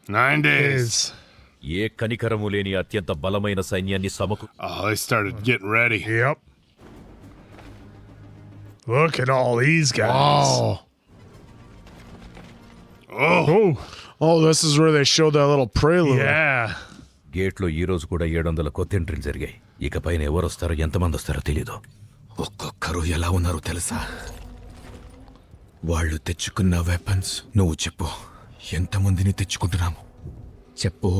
9 days. ఏ కనికరము లేని అత్యంత బలమైన సైన్యాన్ని సమకు. Oh, they started getting ready. Yep. Look at all these guys. Oh, this is where they showed that little prelude. Yeah. గేట్లో ఈ రోజు కూడా 700 కొత్త ఎంట్రీలు జరిగాయి. ఇక పైన ఎవరు వస్తారో ఎంతమంది వస్తారో తెలీదు. ఒక్కొక్కరు ఎలా ఉన్నారో తెలుసా? వాళ్ళు తెచ్చుకున్న వెపన్స్ నువ్వు చెప్పు. ఎంతమందిని తెచ్చుకుంటున్నాము చెప్పు.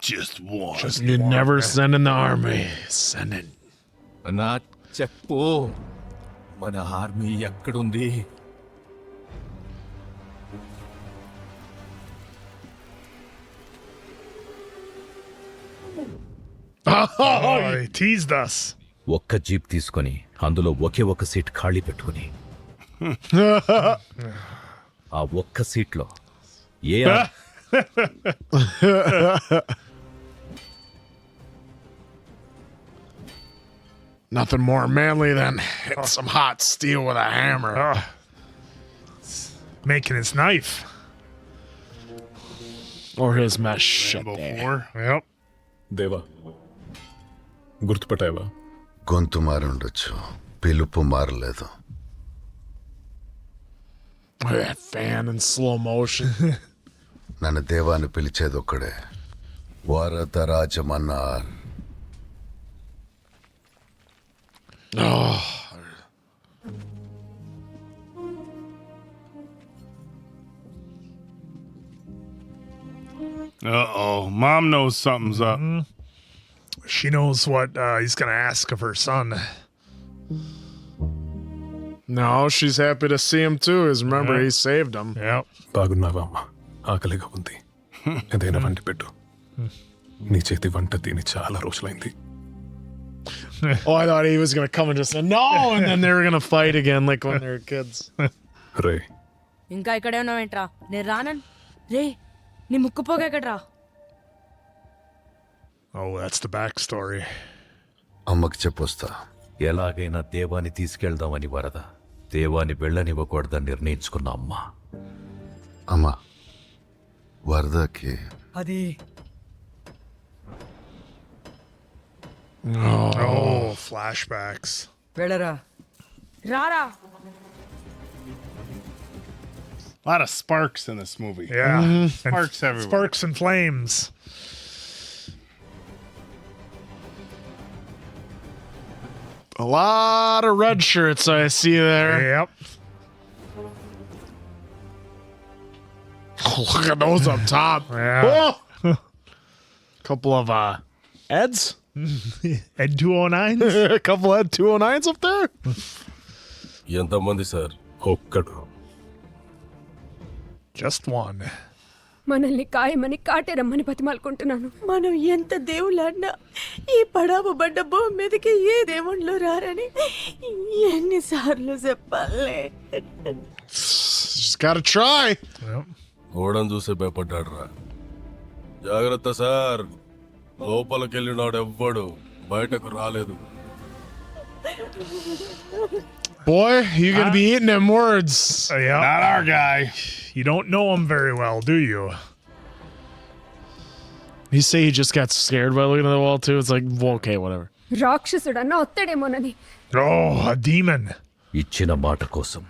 Just one. You never send in the army. Send it. నా చెప్పు. మన ఆర్మీ ఎక్కడుంది? Oh, he teased us. ఒక్క జీప్ తీసుకొని అందులో ఒకే ఒక సీట్ ఖాళీ పెట్టుకుని ఆ ఒక్క సీట్లో ఏ Nothing more manly than hitting some hot steel with a hammer. Making his knife. Or his machete. Yep. దేవా, గుర్తుపట్టావా? గొంతు మారుండొచ్చు, పిలుపు మారలేదు. That fan in slow motion. నన్ను దేవాన్ని పిలిచేది ఒక్కడే, Varadaraja Mannar. Uh-oh. Mom knows something's up. She knows what he's going to ask of her son. No, she's happy to see him too, as remember he saved him. Yep. బాగున్నావా అమ్మా? ఆకలిగా ఉంది, ఏదైనా వంటి పెట్టు. నీ చేతి వంట తిని చాలా రోజులైంది. Oh, I thought he was going to come and just say no, and then they were going to fight again like when they were kids. రే, ఇంకా ఇక్కడే ఉన్నావేంట్రా? నేను రానన్ రే, నీ ముక్కు పోగా ఎక్కడ్రా? Oh, that's the backstory. అమ్మకి చెప్పొస్తా. ఎలాగైనా దేవాన్ని తీసుకెళ్దామని వరద దేవాన్ని వెళ్ళనివ్వకూడదని నిర్ణయించుకున్న అమ్మ. అమ్మా, వరదకి అది Oh, flashbacks. వెళ్ళరా రారా. A lot of sparks in this movie. Yeah. Sparks everywhere. Sparks and flames. A lot of red shirts I see there. Yep. Oh, look at those up top. Yeah. Oh! Couple of Eds. Ed 209s. A couple Ed 209s up there. ఎంతమంది sir? ఒక్కడు. Just one. మనల్ని కాయమని కాటేరమ్మని బతిమాలుకుంటున్నాను. మనం ఎంత దేవుళ్ళన్నా ఈ పడాబడ్డ భూమి మీదకి ఏ దేవుళ్ళు రారని ఎన్నిసార్లు చెప్పాలే. Just gotta try. Yep. ఓడని చూసే భయపడ్డాడు రా. జాగ్రత్త సార్, లోపలికెళ్ళినాడు ఎవ్వడు బయటకు రాలేదు. Boy, you're gonna be eating them words. Yeah. Not our guy. You don't know him very well, do you? You say he just got scared by looking at the wall too? It's like, well, okay, whatever. రాక్షసుడన్న ఒత్తడేమోనని. Oh, a demon. ఇచ్చిన మాట కోసం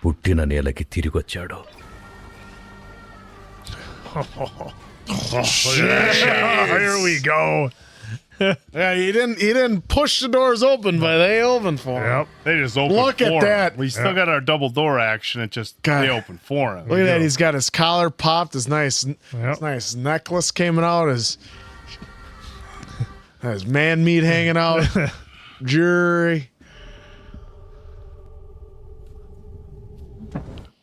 పుట్టిన నేలకి తిరిగొచ్చాడు. Here we go. Yeah, he didn't push the doors open, but they opened for him. Yep. They just opened Look at for him. that. We still got our double door action. It just, God. they opened for him. Look at that. He's got his collar popped. His nice necklace came out. His man meat hanging out. Jury.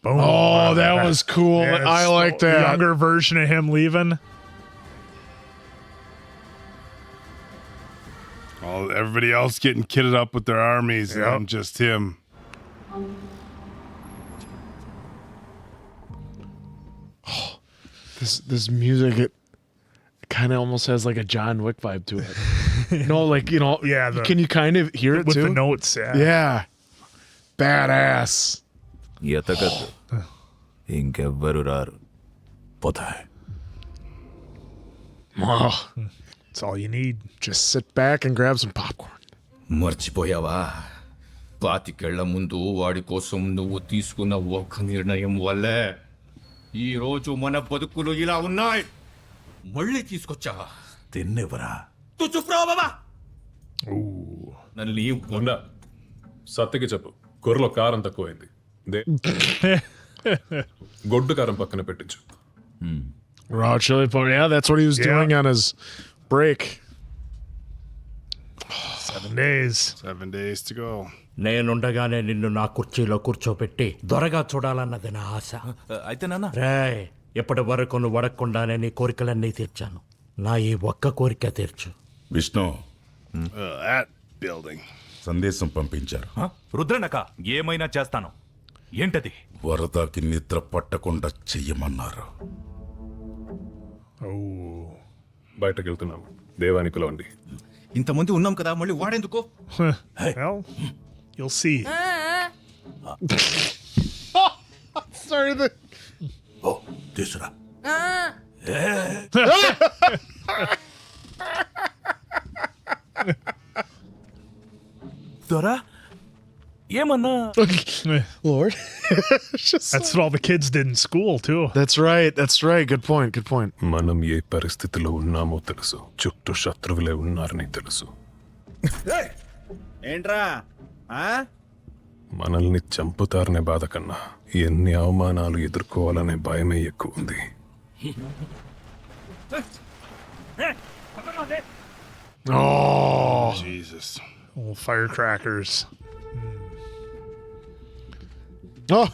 Boom. Oh, that was cool. Yeah, I like that. Younger version of him leaving. Oh, everybody else getting kitted up with their armies, and just him. This music, it kind of almost has like a John Wick vibe to it. Like, Yeah, can you kind of hear it with too? the notes, yeah. Yeah. Badass. ఎతకద్దు, ఇంకెవ్వరు రారు. పోతాయి. Oh, that's all you need. Just sit back and grab some popcorn. మర్చిపోయావా పాతికేళ్ల ముందు వాడి కోసం నువ్వు తీసుకున్న ఒక నిర్ణయం వల్లే ఈరోజు మన బతుకులు ఇలా ఉన్నాయి. మళ్ళీ తీసుకొచ్చావా? తిన్నెవరా? తు చుప్ రా బాబా. నన్ను ఉండా సత్తికి చెప్పు, కూరలో కారం తక్కువైంది. గొడ్డు కారం పక్కన పెట్టించు. Raw chili powder. Yeah, that's what he was doing on his break. 7 days. 7 days to go. నేనుండగానే నిన్ను నా కుర్చీలో కూర్చోపెట్టి దొరగా చూడాలన్నది నా ఆశ. అయితే నాన్న రేయ్, ఇప్పటి వరకు నువ్వు అడగకుండానే నీ కోరికలన్నీ తీర్చాను. నా ఈ ఒక్క కోరిక తీర్చు. Vishnu That building. సందేశం పంపించారు. రుద్రనక ఏమైనా చేస్తాను. ఏంటది? వరదకి నిద్ర పట్టకుండా చెయ్యమన్నారు. బయటకు వెళ్తున్నాము, దేవాని పిలవండి. ఇంతమంది ఉన్నాం కదా, మళ్ళీ వాడేందుకో? Well, you'll see. Sorry, ఓ తీసురా. దొరా ఏమన్నా? Lord. That's what all the kids did in school, too. That's right. That's right. Good point. Good point. మనం ఏ పరిస్థితిలో ఉన్నామో తెలుసు, చుట్టూ శత్రువులే ఉన్నారని తెలుసు. ఏంట్రా? మనల్ని చంపుతారనే బాధ కన్నా ఎన్ని అవమానాలు ఎదుర్కోవాలనే భయమే ఎక్కువ ఉంది. Oh, Jesus. Old firecrackers. oh.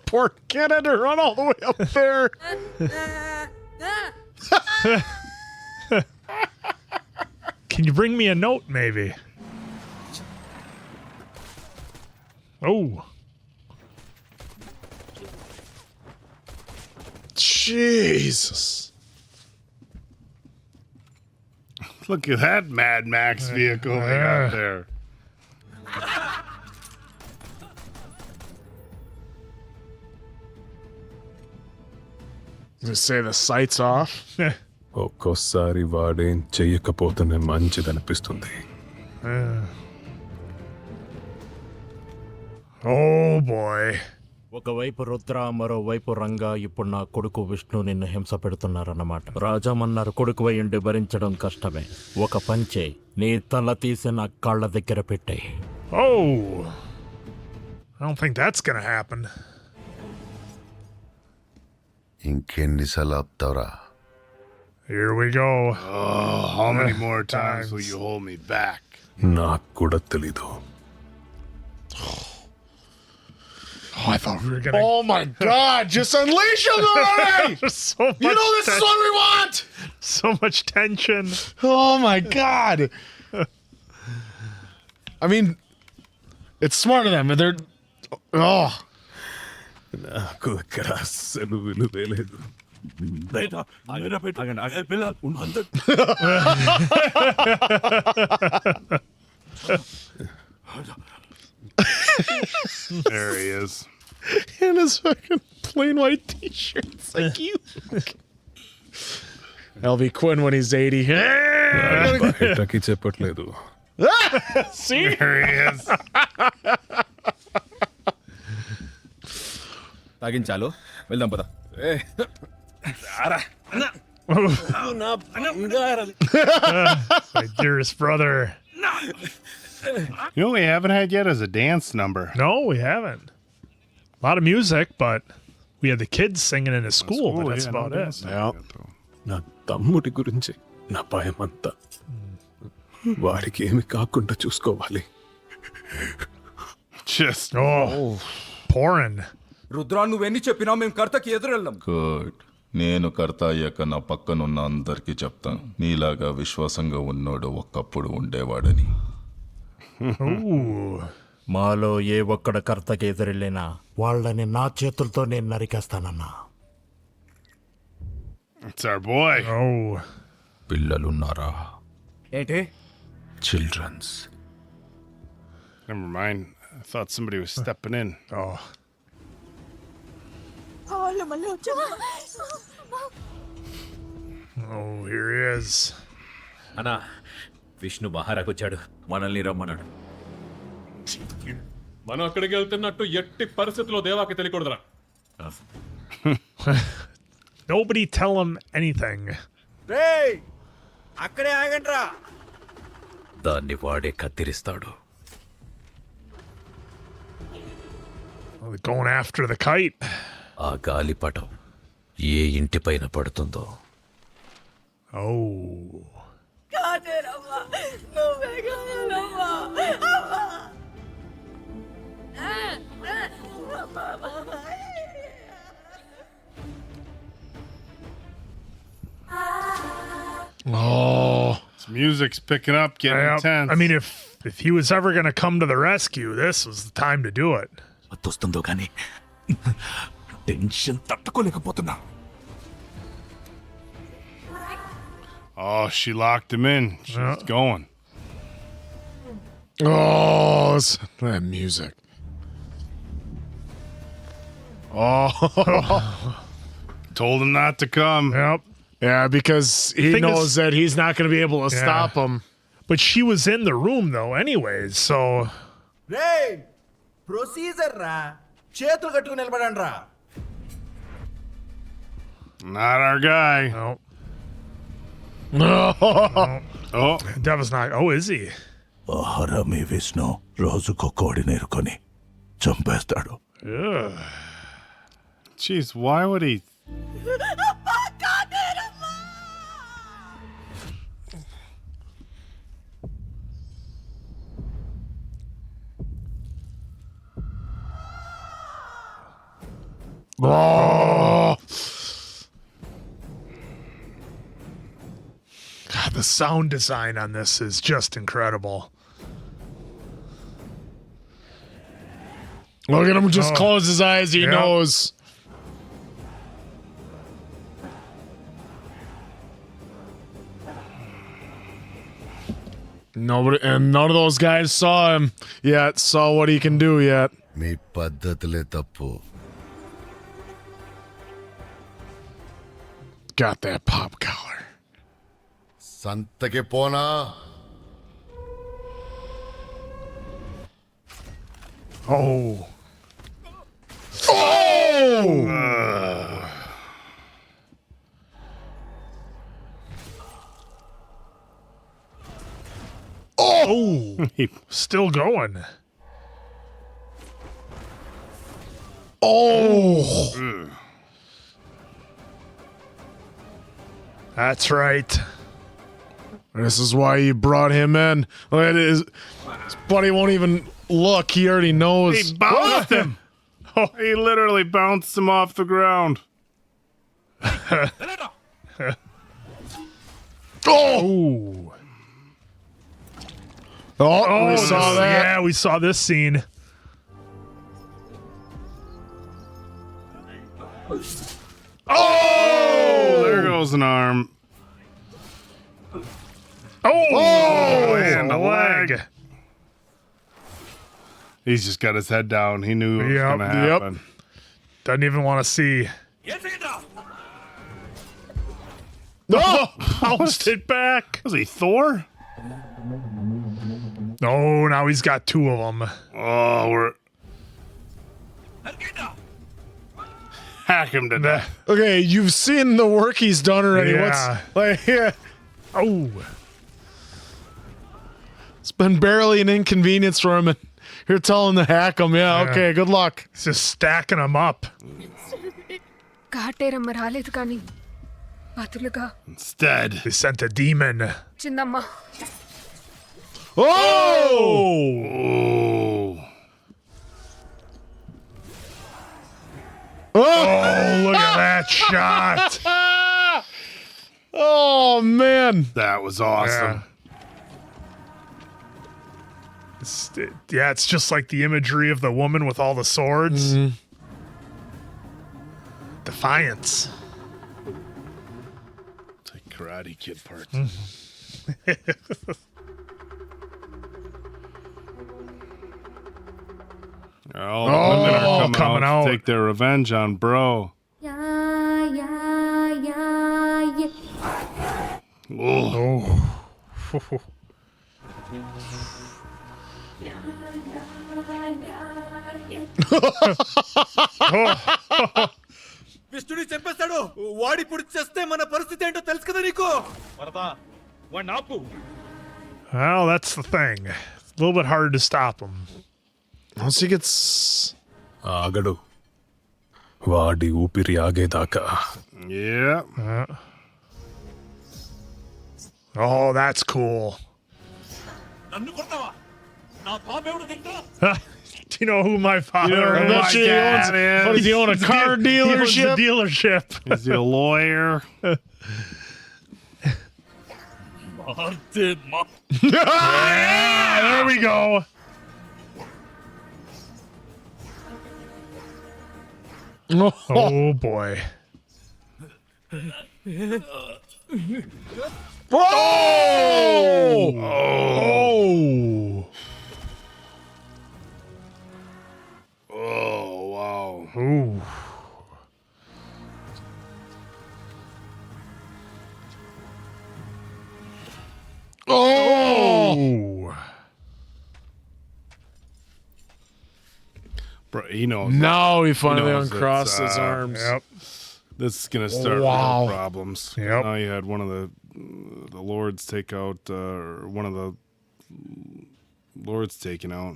Poor kid had to run all the way up there. Can you bring me a note, maybe? Oh. Jesus. Look at that Mad Max vehicle they got there. Just say the sights off. ఒక్కోసారి వాడేం చెయ్యకపోతేనే మంచిదనిపిస్తుంది. Oh, boy. ఒకవైపు రుద్ర, మరోవైపు రంగా. ఇప్పుడు నా కొడుకు విష్ణు నిన్ను హింస పెడుతున్నారన్నమాట. రాజమన్నారు కొడుకు అయ్యుండి భరించడం కష్టమే. ఒక పంచే, నీ తల తీసి నా కాళ్ళ దగ్గర పెట్టాయి. Oh. I don't think that's gonna happen. ఇంకెన్నిసార్లు ఆపుతావురా? Here we go. Oh, how many more times will you hold me back? నాకు కూడా తెలీదు. Oh, I thought we were gonna. Oh my God! Just unleash him already! There's so much. You know this is what we want. So much tension. Oh my God! I mean, it's smart of them. They're. Oh. నాకు ఇక్కడ అస్సలు విలువే లేదు. There he is. In his fucking plain white t-shirt. It's like you. LV Quinn when he's 80. బయటకి చెప్పట్లేదు. See? There he is. తాగించాలు, వెళ్దాం పద. My dearest brother. You know what we haven't had yet is a dance number. No, we haven't. A lot of music, but we had the kids singing in the school, but that's yeah, about no it. dance number yet, though. నా తమ్ముడి గురించి నా భయం అంతా. వాడికి ఏమి కాకుండా చూసుకోవాలి. Just Oh, pouring. రుద్రా, నువ్వెన్ని చెప్పినా మేము కర్తకి ఎదురెళ్ళం. గుడ్. నేను కర్త అయ్యాక నా పక్కనున్న అందరికీ చెప్తాను, నీలాగా విశ్వాసంగా ఉన్నోడు ఒకప్పుడు ఉండేవాడని. Ooh. మాలో ఏ ఒక్కడ కర్తకి ఎదురెళ్ళినా వాళ్ళని నా చేతులతో నేను నరికేస్తానన్నా. it's our boy. Oh. పిల్లలున్నారా? ఏంటి? Children's. Never mind. I thought somebody was stepping in. Oh. Oh, here he is. అన్నా విష్ణు మహారాకొచ్చాడు, మనల్ని రమ్మన్నాడు. మనం అక్కడికి వెళ్తున్నట్టు ఎట్టి పరిస్థితుల్లో దేవాకి తెలియకూడదురా. Nobody tell him anything. అక్కడే ఆగండ్రా. దాన్ని వాడే కత్తిరిస్తాడు. Going after the kite. ఆ గాలిపటం ఏ ఇంటిపైన పడుతుందో Oh. కాటేరమ్మా, నువ్వే కావాలమ్మా. Oh. This music's picking up, getting intense. I mean, if he was ever going to come to the rescue, this was the time to do it. వస్తుందో కానీ tension తట్టుకోలేకపోతున్నా. Oh, she locked him in. She's going. Oh, that music. Oh. Told him not to come. Yep. Yeah, because he Thing knows is- that he's not going to be able to stop him. But she was in the room, though, anyways, so. Procedure రా, చేతులు కట్టుకుని నిలబడండి రా. Not our guy. No. Oh, Deva's not. Oh, is he? ఆహారమే విష్ణు రోజుకో కోడిని ఎరుకొని చంపేస్తాడు. Ugh. jeez, why would he? Oh. God, the sound design on this is just incredible. Look at him just close his eyes. He Yeah. knows. Nobody, and none of those guys saw him yet, saw what he can do yet. మీ పద్ధతులే తప్పు. Got that pop collar. సంతకి పోనా? Oh. Oh. Still going. Oh. That's right. This is why you brought him in. Look at his buddy won't even look. He already knows. He bounced him. Oh, he literally bounced him off the ground. Oh. Oh, we saw that. Yeah, we saw this scene. Oh, there goes an arm. Oh, and a leg. He's just got his head down. He knew it was Yep, going to yep. happen. Doesn't even want to see. No. Bounced it back. Was he Thor? No, now he's got two of them. Oh, we're... Hack him to death. Okay, you've seen the work he's done already. Yeah. What's like? Yeah. Oh. It's been barely an inconvenience for him, and you're telling him to hack him. Yeah, Yeah. okay, good luck. He's just stacking them up. Kateramma రాలేదు కానీ బతులుగా Instead. They sent a demon. చిన్నమ్మ. Oh! Oh, look at that shot. Oh, man. That was awesome. Yeah, it's just like the imagery of the woman with all the swords. Defiance. It's like Karate Kid part. Oh, the women are coming out to take their revenge on Bro. Yeah yeah yeah Oh. విష్ణుని చంపేస్తాడు వాడి ఇప్పుడు చేస్తే మన పరిస్థితి ఏంటో తెలుసు కదా నీకు వాడిని ఆపు Well, that's the thing. It's a little bit hard to stop him. Once he gets... ఆగడు వాడి ఊపిరి ఆగేదాకా. Yeah. Oh, that's cool. నన్ను కొడతావా నా బాబు ఎవడు తింటా Do you know who my father I is? bet you he owns- What, does he own a car dealership? He owns He owns a dealership. Is he a lawyer? Yeah, there we go. Oh boy. Oh! Oh, wow. Ooh. Oh! Bro, he knows. Now he finally knows uncrossed it's, his arms. Yep. This is gonna start Wow. real problems. Yep. Now you had one of the lords take out, or one of the lords taken out.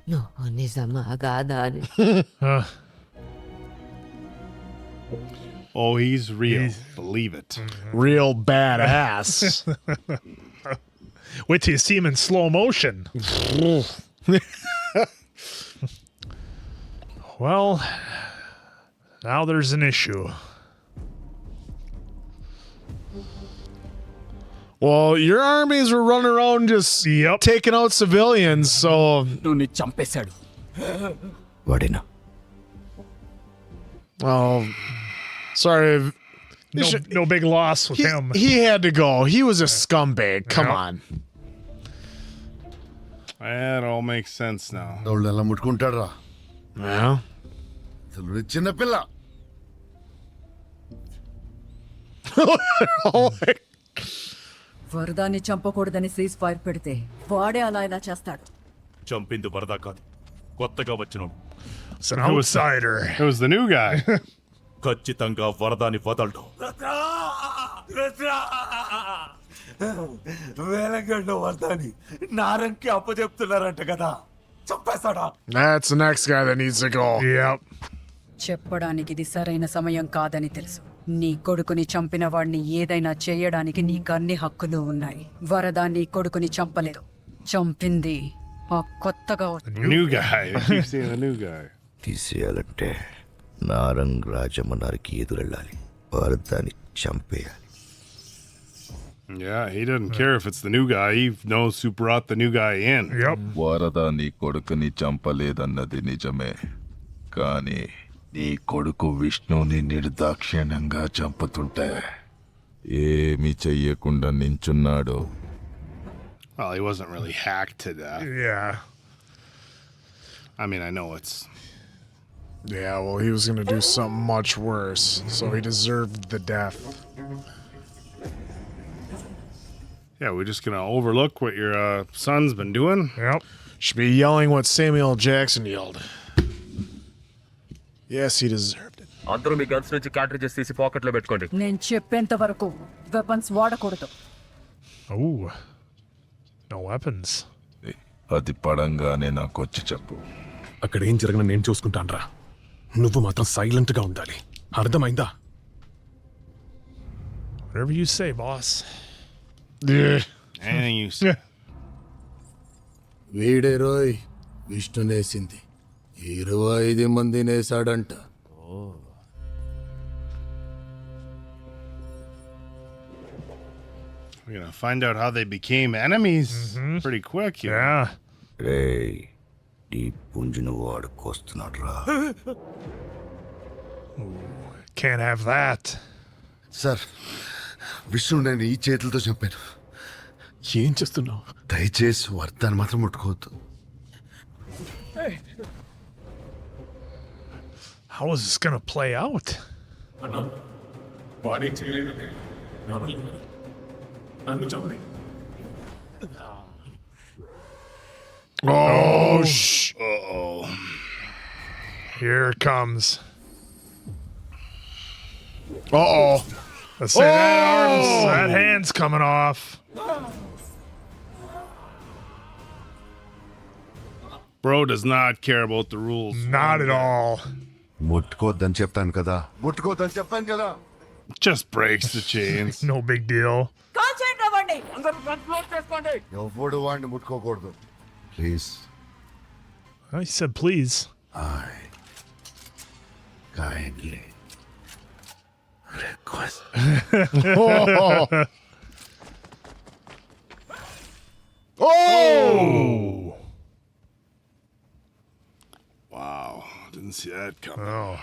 No, నిజమా కాదా అని Oh, he's real. Believe it. Real badass. Wait till you see him in slow motion. Well, now there's an issue. Well, your armies were running around just taking out civilians, so... నువ్వు చంపేశాడు వాడేనా Oh, sorry. No big loss with him. He had to go. He was a scumbag. Come Yep. on. That all makes sense now. వాళ్ళు ఎలా ముట్టుకుంటారా Yeah. అసలు చిన్నపిల్ల వరదాన్ని చంపకూడదని cease fire పెడితే వాడే అలా ఇలా చేస్తాడు. చంపింది వరద కాదు కొత్తగా వచ్చినోడు It's an outsider. It was the new guy. ఖచ్చితంగా వరదాని వదలడు వేలంగడ్లో వరదాని నారంకి అప్పచెప్తున్నారంట కదా చంపేస్తాడా That's the next guy that needs to go. Yep. చెప్పడానికి ఇది సరైన సమయం కాదని తెలుసు. నీ కొడుకుని చంపిన వాడిని ఏదైనా చేయడానికి నీకు అన్ని హక్కులు ఉన్నాయి. వరద నీ కొడుకుని చంపలేదు, చంపింది ఆ కొత్తగా New guy. They keep saying the new guy. తీసేయాలంటే Narang రాజమన్నార్కి ఎదురెళ్ళాలి భారతాన్ని చంపేయాలి Yeah, he doesn't care if it's the new guy. He knows who brought the new guy in. Yep. వరద నీ కొడుకుని చంపలేదన్నది నిజమే కానీ నీ కొడుకు విష్ణుని నిర్దాక్షిణ్యంగా చంపుతుంటే ఏమి చెయ్యకుండా నించున్నాడు Well, he wasn't really hacked to death. Yeah. I mean, I know it's... Yeah, well, he was going to do something much worse, so he deserved the death. Yeah, we're just going to overlook what your son's been doing? Yep. Should be yelling what Samuel Jackson yelled. Yes, he deserved it. అందరూ మీ guns నుంచి క్యాట్రిజెస్ తీసి పాకెట్లో పెట్టుకోండి నేను చెప్పేంత వరకు weapons వాడకూడదు. Oh. No weapons. అది పడంగానే నాకు వచ్చి చెప్పు అక్కడ ఏం జరగని నేను చూసుకుంటానురా నువ్వు మాత్రం సైలెంట్ గా ఉండాలి అర్థమైందా Whatever you say, boss. Anything you say. వీడే రోయ్ విష్ణునేసింది 25 మందినేసాడంట We're going to find out how they became enemies pretty quick here. Yeah. రే ఈ పుంజును వాడుకొస్తున్నాడు రా Can't have that. Sir Vishnu నేను ఈ చేతులతో చంపాను ఏం చేస్తున్నావు దయచేసి వర్తాన్ని మాత్రం ముట్టుకోవద్దు How is this going to play out? వాడే చేయలేదు నన్ను చంపి Oh, Here it comes. Uh-oh. Let's say that hand's coming off. Bro does not care about the rules. Not at all. ముట్టుకోవద్దని చెప్తాను కదా ముట్టుకోవద్దని చెప్పాను కదా Just breaks the chains. No big deal. Call చేయండి రావండి. ఎవడు వాడిని ముట్టుకోకూడదు please Oh, he said please. kindly request Oh! Wow. Didn't see that coming. Oh.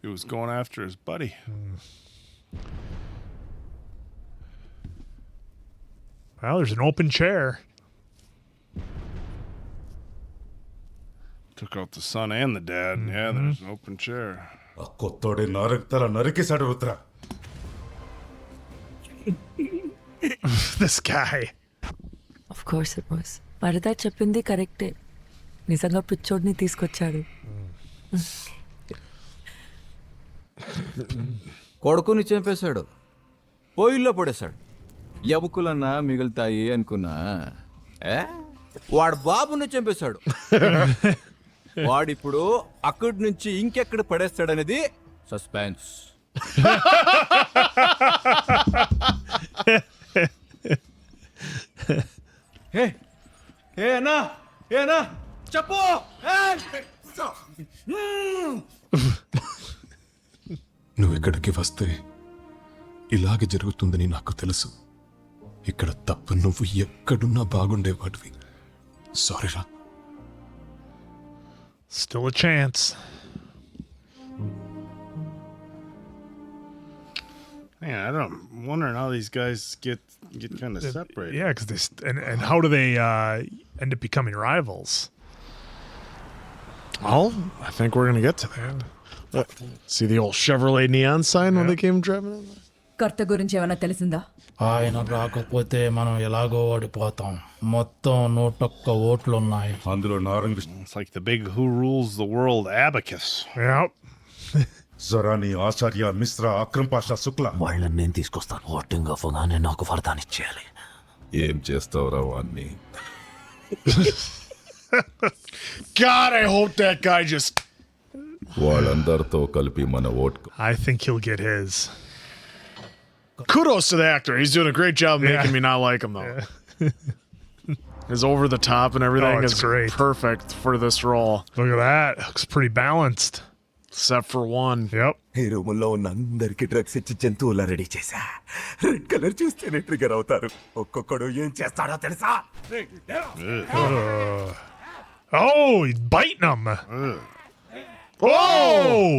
He was going after his buddy. Well, there's an open chair. Took out the son and the dad. Yeah, there's an open chair. కొత్తోడి నరకతల నరికేశాడు ఉత్తర. This guy. Of course it was. వరద చెప్పింది కరెక్టే. నిజంగా పిచ్చోడిని తీసుకొచ్చాడు. కొడుకుని చంపేశాడు. పొయ్యిలో పడేశాడు. ఎముకలన్నా మిగులుతాయి అనుకున్నా. వాడు బాబుని చంపేశాడు. వాడిప్పుడు అక్కడి నుంచి ఇంకెక్కడ పడేస్తాడనేది సస్పెన్స్. ఏనా చెప్పు. నువ్వు ఇక్కడికి వస్తే ఇలాగే జరుగుతుందని నాకు తెలుసు. ఇక్కడ తప్ప నువ్వు ఎక్కడున్నా బాగుండేవాడివి. సారీరా. Still a chance. Man, I'm wondering how these guys get kind of separated. Yeah, because and how do they end up becoming rivals? Well, I think we're going to get to that. Look, see the old Chevrolet neon sign when they came driving in? కర్త గురించి ఏమైనా తెలిసిందా? ఆయన రాకపోతే మనం ఎలాగో ఓడిపోతాం. మొత్తం 101 ఓట్లున్నాయి. అందులో Narangi It's like the big Who Rules the World abacus. Yep. జరాని ఆచార్య మిశ్ర అక్రమ్ పాషా శుక్ల. వాళ్ళని నేను తీసుకొస్తాను. ఓటింగ్ అవ్వగానే నాకు వరదాన్ని ఇచ్చేయాలి. ఏం చేస్తావురా వాణ్ణి? God, I hope that guy just... వాళ్ళందరితో కలిపి మన ఓట్కు I think he'll get his. Kudos to the actor. He's doing a great job making me not like him, though. His over the top and everything Oh, it's is great. perfect for this role. Look at that. Looks pretty balanced. Except for one. Yep. ఈ రూములో ఉన్న అందరికి drugs ఇచ్చి జంతువులా ready చేశా. Red colour చూస్తేనే trigger అవుతారు. ఒక్కొక్కడు ఏం చేస్తాడో తెలుసా? Oh, he's biting him. Oh!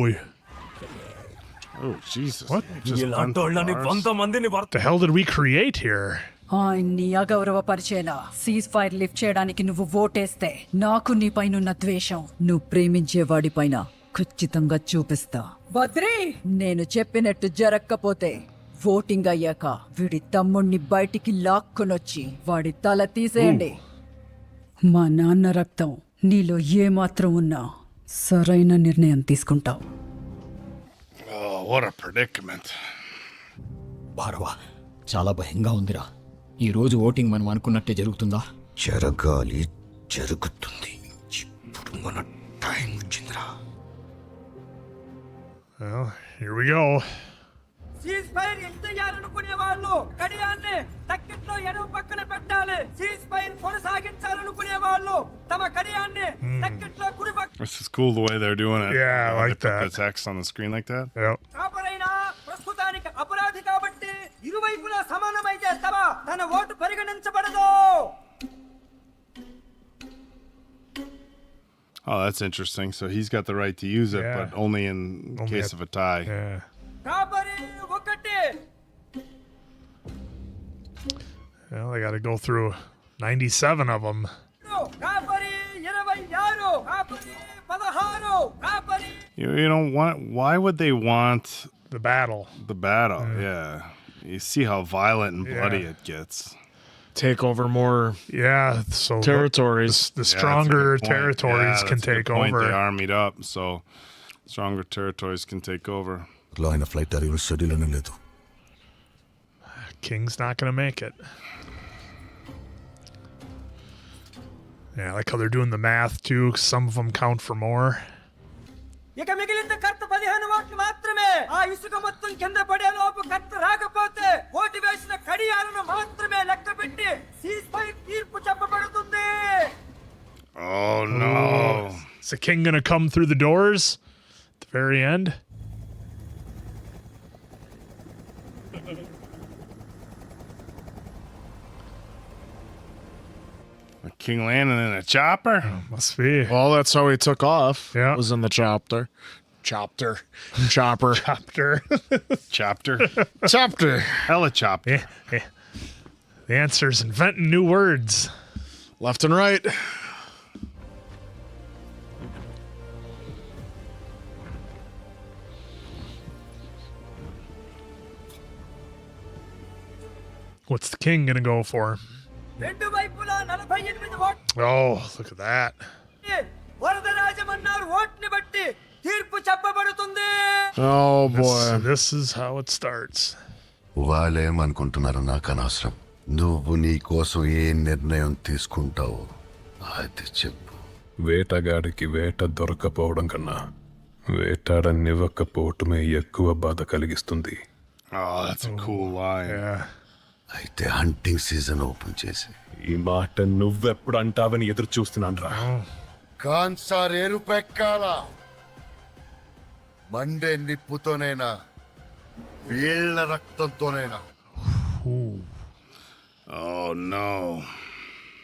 Oh, Jesus. What? ఇలాంటి వాళ్ళని 100 మందిని What the hell did we create here? ఆయన్ని అగౌరవపరిచేలా సీజ్ ఫైర్ లిఫ్ట్ చేయడానికి నువ్వు ఓటేస్తే నాకు నీ పైనున్న ద్వేషం నువ్వు ప్రేమించే వాడి పైన ఖచ్చితంగా చూపిస్తా. బద్రి, నేను చెప్పినట్టు జరగకపోతే ఓటింగ్ అయ్యాక వీడి తమ్ముణ్ణి బయటికి లాక్కొనొచ్చి వాడి తల తీసేయండి. మా నాన్న రక్తం నీలో ఏమాత్రం ఉన్నా సరైన నిర్ణయం తీసుకుంటావు. Oh, what a predicament. భారవా, చాలా భయంగా ఉందిరా. ఈ రోజు ఓటింగ్ మనం అనుకున్నట్టే జరుగుతుందా? జరగాలి, జరుగుతుంది. ఇప్పుడు మన టైం వచ్చిందిరా. Well, here we go. Cease fire ఎంత చేయాలనుకునే వాళ్ళు కడియాన్ని తక్కిట్లో ఎడమ పక్కన పెట్టాలి. సీజ్ ఫైర్ కొనసాగించాలనుకునే వాళ్ళు తమ కడియాన్ని తక్కిట్లో కుడి పక్కన. This is cool the way they're doing it. Yeah, I like They put that. the text on the screen like that. Yep. కాపరైనా ప్రస్తుతానికి అపరాధి కాబట్టి ఇరువైపులా సమానమైతే తమ తన vote పరిగణించబడదు. Oh, that's interesting. So he's got the right to use it, Yeah. but only in case of a tie. Yeah. కాపరి ఒకటి. Well, they got to go through 97 of them. కాపరి 26. కాపరి You don't want. Why would they want The battle. the battle? Yeah. You see how violent and bloody Yeah. it gets. Take over more Yeah, so territories. the Yeah, stronger that's a good point. territories Yeah, can that's a good take point. over. They armied up, so stronger territories can take over. ఆయన flight arrival schedule అనే లేదు. King's not going to make it. Yeah, I like how they're doing the math too. 'Cause some of them count for more. ఇక మిగిలింది కర్త 15 ఓట్లు మాత్రమే. ఆ ఇసుక మొత్తం కింద పడే లోపు కర్త రాకపోతే ఓటు వేసిన కడియాలను మాత్రమే లెక్క పెట్టి సీజ్ఫైర్ తీర్పు చెప్పబడుతుంది. Oh no! Is the king going to come through the doors at the very end? The king landing in a chopper. Must be. Well, that's how he took off. Yeah. Was in the chopper. Chopper. Chopter. Chopper. Chopper. Helicopter. Yeah. The answer's inventing new words. Left and right. What's the king going to go for? రెండు వైపులా 48 ఓట్లు. Oh, look at that. Varadaraja Mannar ఓట్ని బట్టి తీర్పు చెప్పబడుతుంది. Oh boy. This is how it starts. వాళ్ళేమనుకుంటున్నారో నాకు అనవసరం. నువ్వు నీ కోసం ఏ నిర్ణయం తీసుకుంటావో అది చెప్పు. వేటగాడికి వేట దొరకపోవడం కన్నా వేటాడనివ్వకపోవటమే ఎక్కువ బాధ కలిగిస్తుంది. Oh, that's a cool line. Yeah. అయితే హంటింగ్ సీజన్ ఓపెన్ చేసి ఈ మాట నువ్వెప్పుడు అంటావని ఎదురు చూస్తున్నాను రా. ఖాన్సార్ ఎరుపెక్కాల. మండే నిప్పుతోనైనా వీళ్ళ రక్తంతోనైనా. Oh no!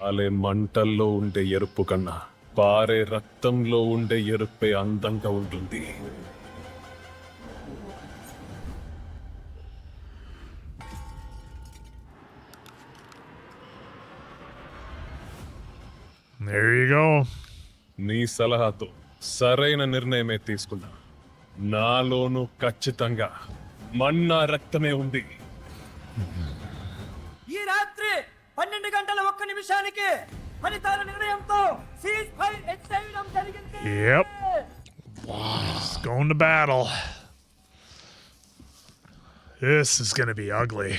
అలే మంటల్లో ఉండే ఎరుపు కన్నా పారే రక్తంలో ఉండే ఎరుపే అందంగా ఉంటుంది. There you go. నీ సలహాతో సరైన నిర్ణయమే తీసుకున్నా. నాలోనూ ఖచ్చితంగా మన్నా రక్తమే ఉంది. ఈ రాత్రి 12 గంటల 1 నిమిషానికి ఫలితాల నిర్ణయంతో సీజ్ ఫైర్ ఎత్తేయడం జరిగింది. Yep. It's going to battle. This is going to be ugly.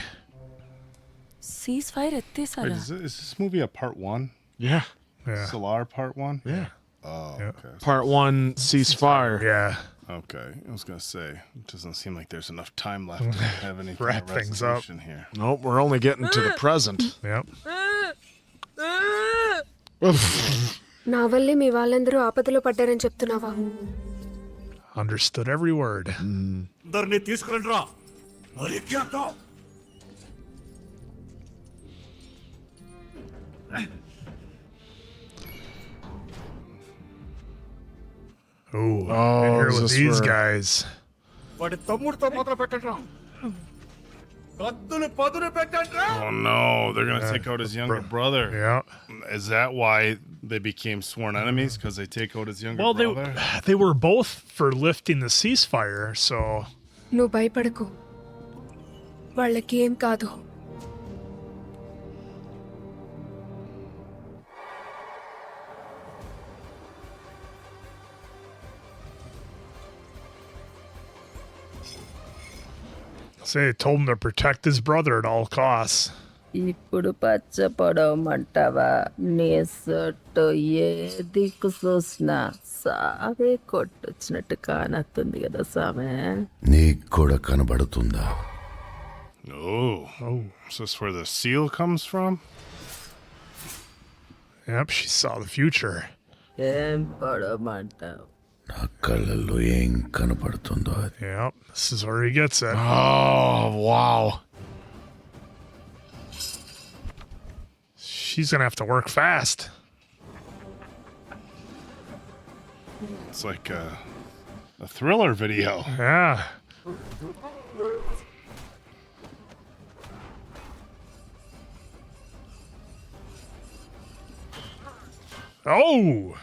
Ceasefire ఎత్తేసారా? Is this movie a part 1? Yeah. Yeah. Salaar part 1? Yeah. Oh, Yeah. okay. Part 1 ceasefire. Yeah. Okay. I was gonna say, it doesn't seem like there's enough time left to have any kind Wrap of things up. resolution here. Nope, we're only getting to the present. Yep. నా వల్లే మీ వాళ్ళందరూ ఆపదలో పడ్డారని చెప్తున్నావా? Understood every word. అందరినీ తీసుకురండి రా. మరి క్యాతో Ooh, Oh, in here is with this these where- guys. వాడి తమ్ముడితో మొదలు పెట్టండి రా. కత్తులు పదును పెట్టండి రా. Oh no, they're gonna take out his younger brother. Yeah. Is that why they became sworn enemies? Because they take out his younger Well, brother? they were both for lifting the ceasefire, so నువ్వు భయపడకు, వాళ్ళకేం కాదు. say they told him to protect his brother at all costs. ఇప్పుడు పచ్చపడమంటావా? నీ సొట్టు ఏ దిక్కు చూసినా సావే కొట్టొచ్చినట్టు కానొస్తుంది కదా సామె. నీకు కూడా కనబడుతుందా? Oh. Is this where the seal comes from? Yep, she saw the future. ఏం పడమంటావు? నా కళ్ళల్లో ఏం కనబడుతుందో అది. Yep, this is where he gets it. Oh, wow. She's gonna have to work fast. It's like a thriller video. Yeah. Oh!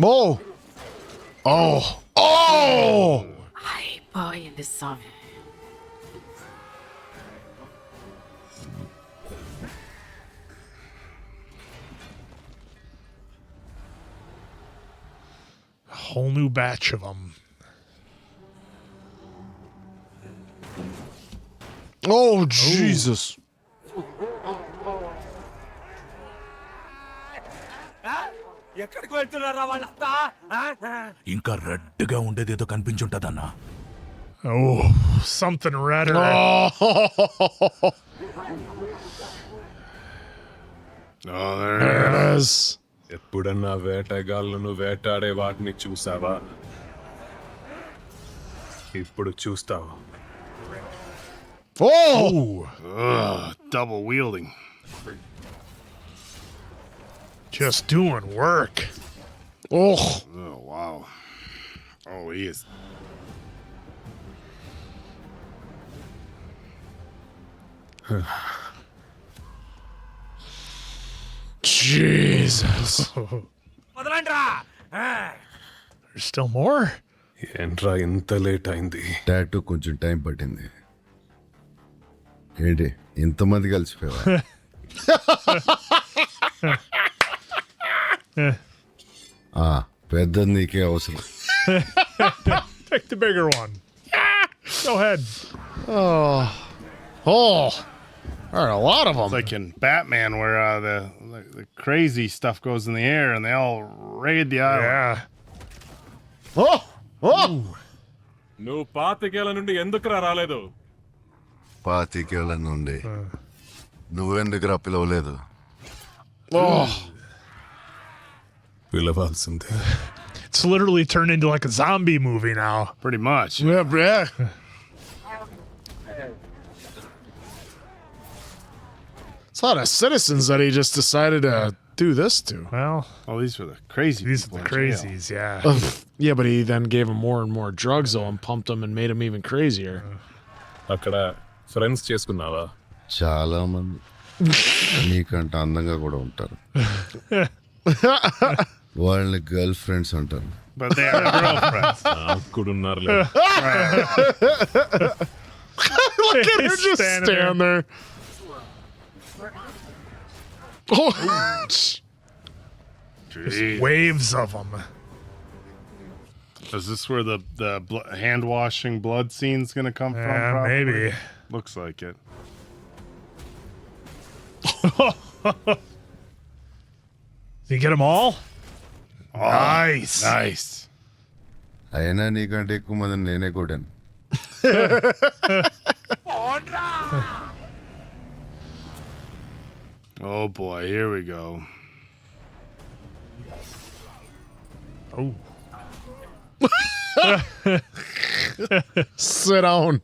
Oh! Oh! Oh! అయిపోయింది స్వామి. A whole new batch of them. Oh, Jesus. ఎక్కడికి వెళ్తున్నారా వాళ్ళంతా? ఇంకా రెడ్గా ఉండేదేదో కనిపించుంటదన్నా. Oh, something redder. Oh, there There it it is. is. ఎప్పుడన్నా వేటగాళ్ళను వేటాడే వాటిని చూసావా? ఇప్పుడు చూస్తావా? Oh! Ugh, double wielding. Just doing work. Oh! Oh, wow. Oh, he is. Jesus. వదలండ్రా. There's still more? ఏంట్రా ఇంత లేట్ అయింది? టాటూ కొంచెం టైం పట్టింది. ఏంటి ఇంతమంది కలిసిపోయావా? పెద్దది నీకే అవసరం. Take the bigger one. Go ahead. Oh. Oh. There are a lot of them. It's like in Batman where the crazy stuff goes in the air and they all raid the island. Yeah. Oh! Oh! నువ్వు పాతికేళ్ల నుండి ఎందుకురా రాలేదు? 25 ఏళ్ల నుండి నువ్వెందుకురా పిలవలేదు? Oh! పిలవాల్సిందే. It's literally turned into like a zombie movie now. Pretty much. Yeah, yeah. It's a lot of citizens that he just decided to do this to. Well, Oh, these were the crazy these are people the in jail. crazies, yeah. Yeah, but he then gave him more and more drugs, though, and pumped him and made him even crazier. అక్కడ friends చేసుకున్నావా? చాలా మంది నీకంటే అందంగా కూడా ఉంటారు. వాళ్ళని girl friends అంటారు. But they are girlfriends. నాకు కూడా ఉన్నారులే. Look at her just Standing stand there. Oh! Just waves of them. Is this where the hand washing blood scene's gonna come from? Yeah, Probably? maybe. Looks like it. Did you get them all? Oh, Nice. Nice. అయినా నీకంటే ఎక్కువ మంది నేనే కొట్టాను. Oh boy, here we go. Oh. Sit down.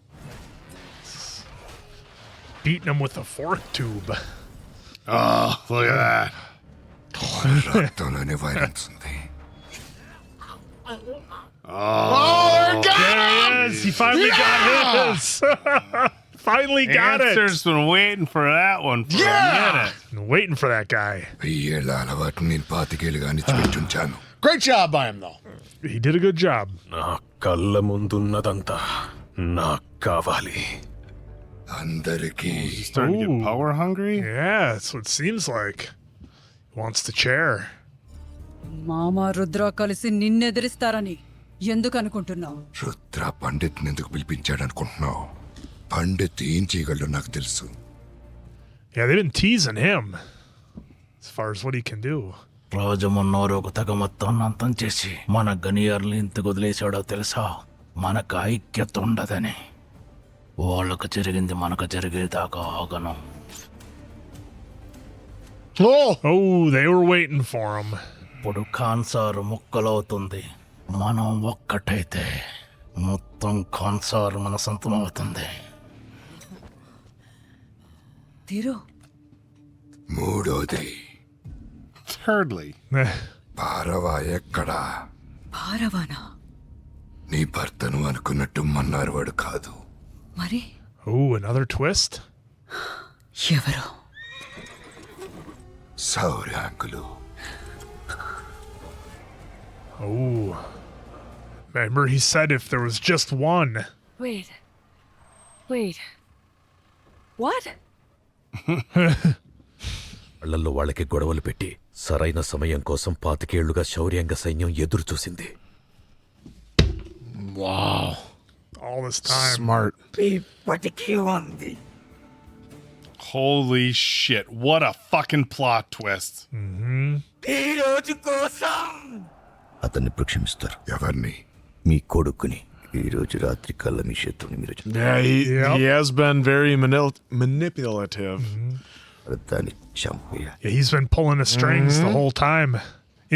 Beating them with a fork tube. Oh, look at that. రక్తంలోనే virus ఉంది. Oh, There he is. He finally got his. Finally got it. Hamster's been waiting for that one for a minute. Been waiting for that guy. ఈ ఏళ్ళ అలవాటు నేను 25 ఏళ్ళుగా అణిచిపెట్టుంచాను. Great job by him, though. He did a good job. నా కళ్ళ ముందున్నదంతా నాకు కావాలి. అందరికీ He's starting to Ooh. get power hungry. Yeah, that's what it seems like. He wants the chair. మామ రుద్ర కలిసి నిన్నెదిరిస్తారని ఎందుకు అనుకుంటున్నావు? రుద్ర పండిత్ ఎందుకు పిలిపించాడు అనుకుంటున్నావు? పండిత్ ఏం చేయగలడో నాకు తెలుసు. Yeah, they've been teasing him as far as what he can do. Rajamannar ఒక తెగ మొత్తం అంతం చేసి మన గనియర్లు ఇంతకు వదిలేశాడో తెలుసా? మనకు ఐక్యత ఉండదని. వాళ్ళకు జరిగింది మనకు జరిగేదాకా ఆగను. Oh, they were waiting for him. ఇప్పుడు ఖాన్సార్ ముక్కలవుతుంది. మనం ఒక్కటైతే మొత్తం ఖాన్సార్ మన సొంతం అవుతుంది. తీరు మూడోది Thirdly, పారవ ఎక్కడా? భారవానా? నీ భర్తను అనుకున్నట్టు మన్నారువాడు కాదు. మరి Oh, another twist? ఎవరు? సౌర్యాంకులు. Oh. Remember, he said if there was just one. Wait. What? వాళ్లలో వాళ్ళకి గొడవలు పెట్టి సరైన సమయం కోసం 25 ఏళ్లుగా శౌర్యంగ సైన్యం ఎదురు చూసింది. Wow. All this time. Smart. Holy shit. What a fucking plot twist. అతన్ని ప్రక్షమిస్తారు. ఎవరిని? మీ కొడుకుని. ఈ రోజు రాత్రి కళ్ళ మీ శత్రుని మీరు Yeah, he has been very manipulative. దాన్ని చంపేయ. Yeah, he's been pulling the strings the whole time,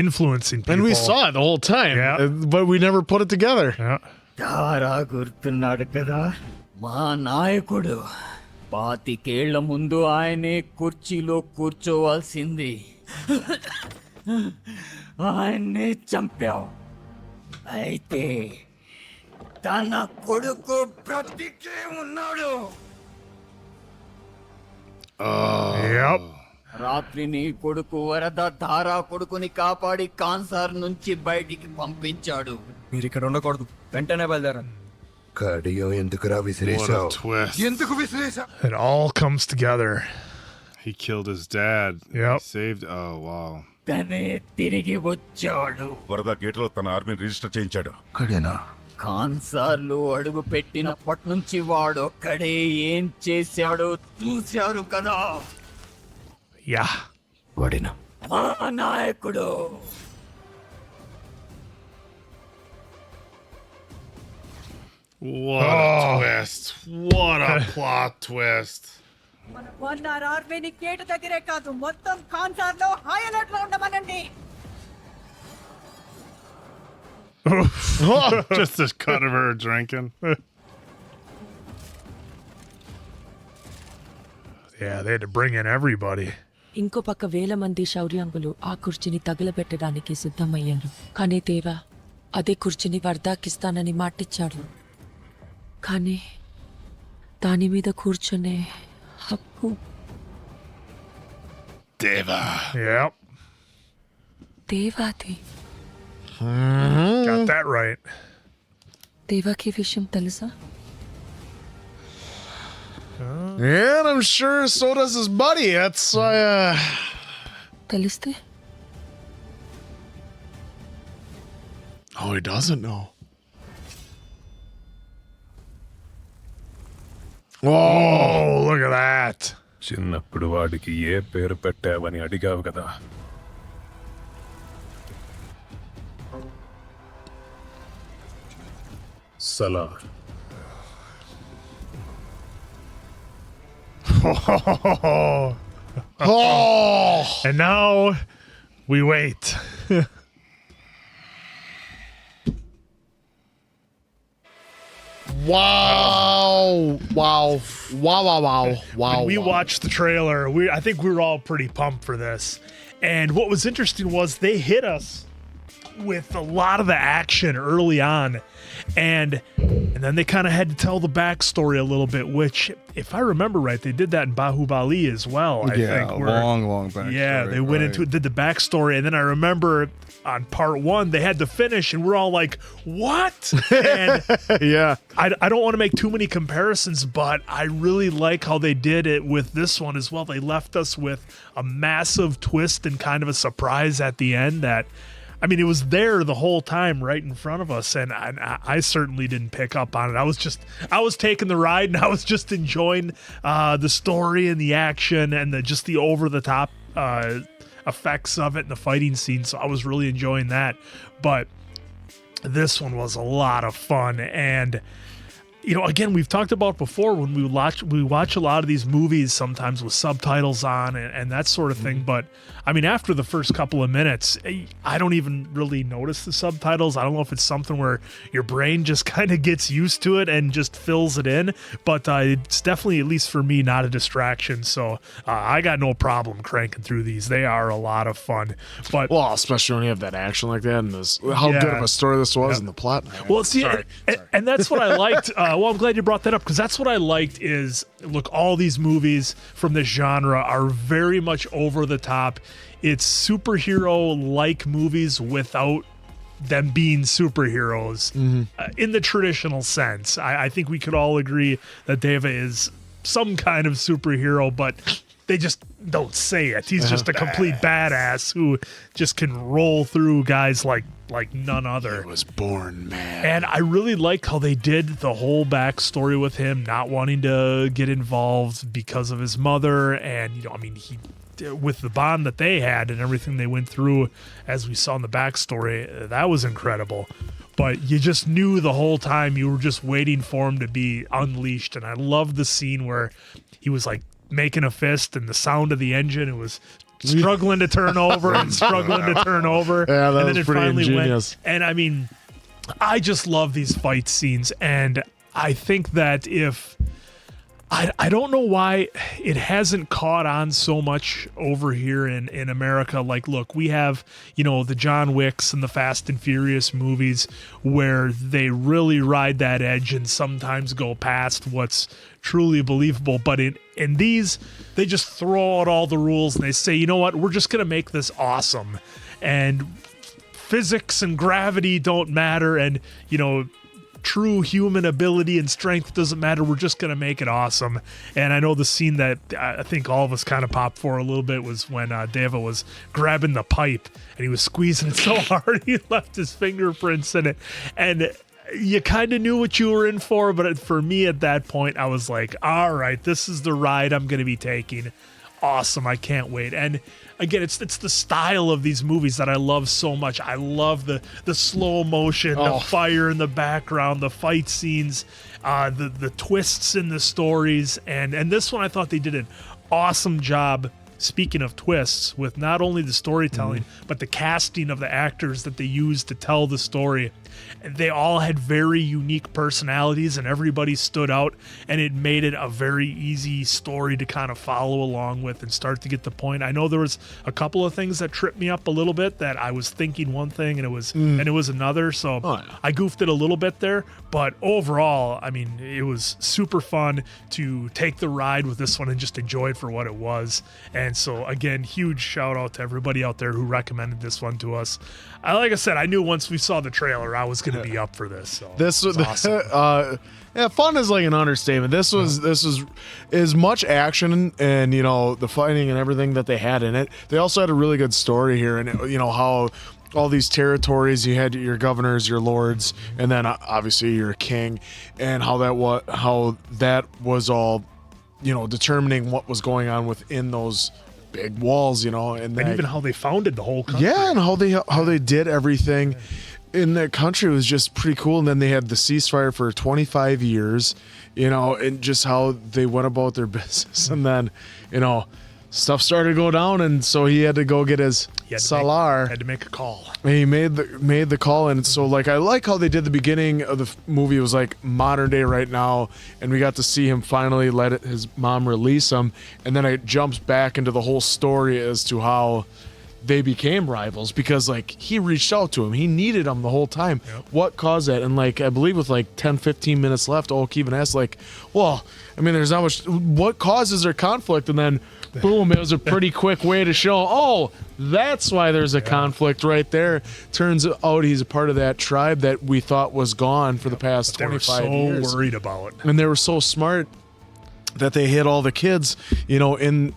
influencing people. And we saw it the whole time, Yeah. but we never put it together. Yeah. తారా గుర్తున్నాడు కదా మా నాయకుడు 25 ఏళ్ల ముందు ఆయనే కుర్చీలో కూర్చోవాల్సింది ఆయన్నే చంపావు అయితే తన కొడుకు బ్రతికే ఉన్నాడు Yep. రాత్రి నీ కొడుకు వరద ధారా కొడుకుని కాపాడి కాన్సార్ నుంచి బయటికి పంపించాడు మీరు ఇక్కడ ఉండకూడదు వెంటనే బయలుదేరండి కడియం ఎందుకురా What a విసిరేసావు? twist. ఎందుకు విసిరేసావు? It all comes together. He killed his dad. Yep. He saved. Oh, wow. తనే తిరిగి వచ్చాడు వరద గేట్లో తన ఆర్మీని రిజిస్టర్ చేయించాడు. కడేనా? కాన్సార్లు అడుగు పెట్టినప్పటి నుంచి వాడు ఒక్కడే ఏం చేశాడో చూశారు కదా Yeah. వాడినా మా నాయకుడు What a twist. What a plot twist. ఆర్మీని గేటు దగ్గరే కాదు మొత్తం కాన్సార్ లో హై అలర్ట్ లో ఉండమనండి. Just a cut of her drinking. Yeah, they had to bring in everybody. ఇంకో పక్క వేల మంది శౌర్యాంగులు ఆ కుర్చీని తగలబెట్టడానికి సిద్ధమయ్యారు. కానీ దేవా అదే కుర్చీని వర్ధాకిస్తానని మాటిచ్చాడు. కానీ దాని మీద కూర్చునే హక్కు Deva. Yep. దేవాది. Got that right. దేవాకి విషయం తెలుసా? And I'm sure so does his buddy. That's why, తెలిస్తే Oh, he doesn't know. Oh, look at that. చిన్నప్పుడు వాడికి ఏ పేరు పెట్టావని అడిగావు కదా Salaar Oh. And now we wait. Wow. Wow. Wow, wow, wow. Wow. When we wow. watched the trailer, I think we were all pretty pumped for this. And what was interesting was they hit us with a lot of the action early on. And then they kind of had to tell the backstory a little bit, which, if I remember right, they did that in Bahubali as well. I think, long backstory. Yeah, they went into it, did the backstory, and then I remember on part one they had to finish, and we're all like, "What?" And Yeah. I don't want to make too many comparisons, but I really like how they did it with this one as well. They left us with a massive twist and kind of a surprise at the end that, I mean, it was there the whole time right in front of us, and I certainly didn't pick up on it. I was taking the ride, and I was just enjoying the story and the action and just the over-the-top effects of it and the fighting scene, so I was really enjoying that. But this one was a lot of fun, and you know, again, we've talked about before when we watch a lot of these movies sometimes with subtitles on and that sort of thing. But I mean, after the first couple of minutes, I don't even really notice the subtitles. I don't know if it's something where your brain just kind of gets used to it and just fills it in. But it's definitely, at least for me, not a distraction. So I got no problem cranking through these. They are a lot of fun. But Well, especially when you have that action like that and how good of a story this was and the plot. Well, see, Sorry. and that's what I liked. Well, I'm glad you brought that up, because that's what I liked is, look, all these movies from this genre are very much over the top. It's superhero-like movies without them being superheroes in the traditional sense. I think we could all agree that Deva is some kind of superhero, but they just don't say it. He's just a complete badass who just can roll through guys like none other. He was born mad. And I really like how they did the whole backstory with him not wanting to get involved because of his mother. And, you know, I mean, he, with the bond that they had and everything they went through, as we saw in the backstory, that was incredible. But you just knew the whole time you were just waiting for him to be unleashed. And I love the scene where he was like making a fist and the sound of the engine, it was struggling to turn over and struggling to turn over. Yeah, that and was then it pretty finally ingenious. went. And I mean, I just love these fight scenes. And I think that if I don't know why it hasn't caught on so much over here in America. Like, look, we have, you know, the John Wicks and the Fast and Furious movies where they really ride that edge and sometimes go past what's truly believable. But in these, they just throw out all the rules and they say, you know what, we're just going to make this awesome. And physics and gravity don't matter. And, you know, true human ability and strength doesn't matter. We're just going to make it awesome. And I know the scene that I think all of us kind of popped for a little bit was when Deva was grabbing the pipe and he was squeezing it so hard he left his fingerprints in it. And you kind of knew what you were in for, but for me at that point, I was like, all right, this is the ride I'm going to be taking. Awesome. I can't wait. And again, it's the style of these movies that I love so much. I love the slow motion, the fire in the background, the fight scenes, the twists in the stories. And this one, I thought they did an awesome job, speaking of twists, with not only the storytelling, but the casting of the actors that they used to tell the story. And they all had very unique personalities and everybody stood out, and it made it a very easy story to kind of follow along with and start to get the point. I know there was a couple of things that tripped me up a little bit, that I was thinking one thing and it was another, so I goofed it a little bit there, but overall, I mean, it was super fun to take the ride with this one and just enjoy it for what it was. And so again, huge shout out to everybody out there who recommended this one to us. Like I said, I knew once we saw the trailer I was going to be up for this. So this was awesome. Yeah, fun is like an understatement. This was as much action and, you know, the fighting and everything that they had in it. They also had a really good story here, and, you know, how all these territories, you had your governors, your lords, and then obviously your king, and how that was all, you know, determining what was going on within those big walls, you know, and even how they founded the whole country. Yeah, and how they did everything in the country was just pretty cool. And then they had the ceasefire for 25 years, you know, and just how they went about their business. And then, you know, stuff started to go down, and so he had to go get his Salaar. Had to make a call. And he made the call, and so like I like how they did the beginning of the movie. It was like modern day right now, and we got to see him finally let his mom release him, and then it jumps back into the whole story as to how they became rivals, because like he reached out to him, he needed him the whole time. What caused that? And like I believe with like 10-15 minutes left, Oak even asked like, well, I mean, there's not much, what causes their conflict? And then boom, it was a pretty quick way to show, oh, that's why there's a conflict right there. Turns out he's a part of that tribe that we thought was gone for the past 25 years. They were so worried about. And they were so smart that they hid all the kids, you know, in